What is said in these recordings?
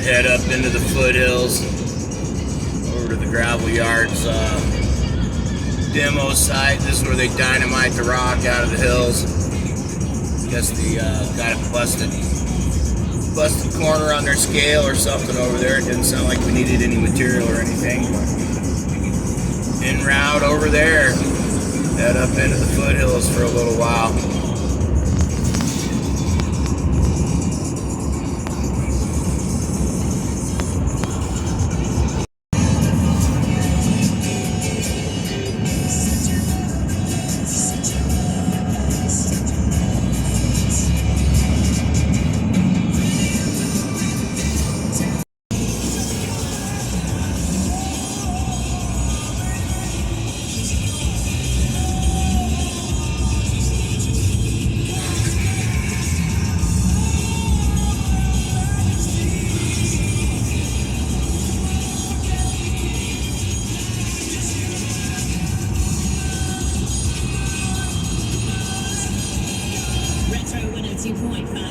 head up into the foothills, over to the gravel yards demo site. This is where they dynamite the rock out of the hills. Guess they got a busted corner on their scale or something over there. It didn't sound like we needed any material or anything. En route over there, head up into the foothills for a little while.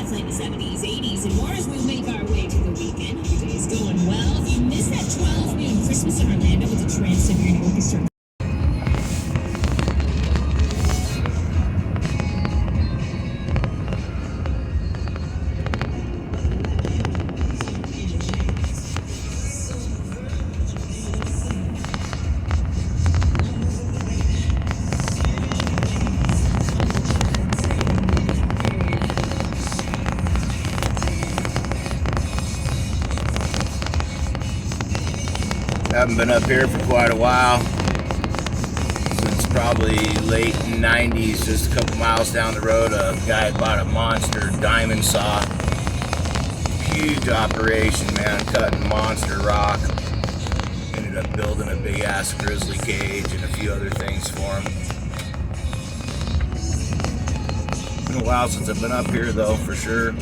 Playing the 70s, 80s, and more as we make our way to the weekend. Every day is going well. If you missed that 12 noon Christmas in Orlando with the Trans-Siberian Orchestra. Haven't been up here for quite a while, since probably late 90s. Just a couple miles down the road, a guy bought a monster diamond saw. Huge operation, man, cutting monster rock. Ended up building a big ass grizzly cage and a few other things for him. Been a while since I've been up here though, for sure.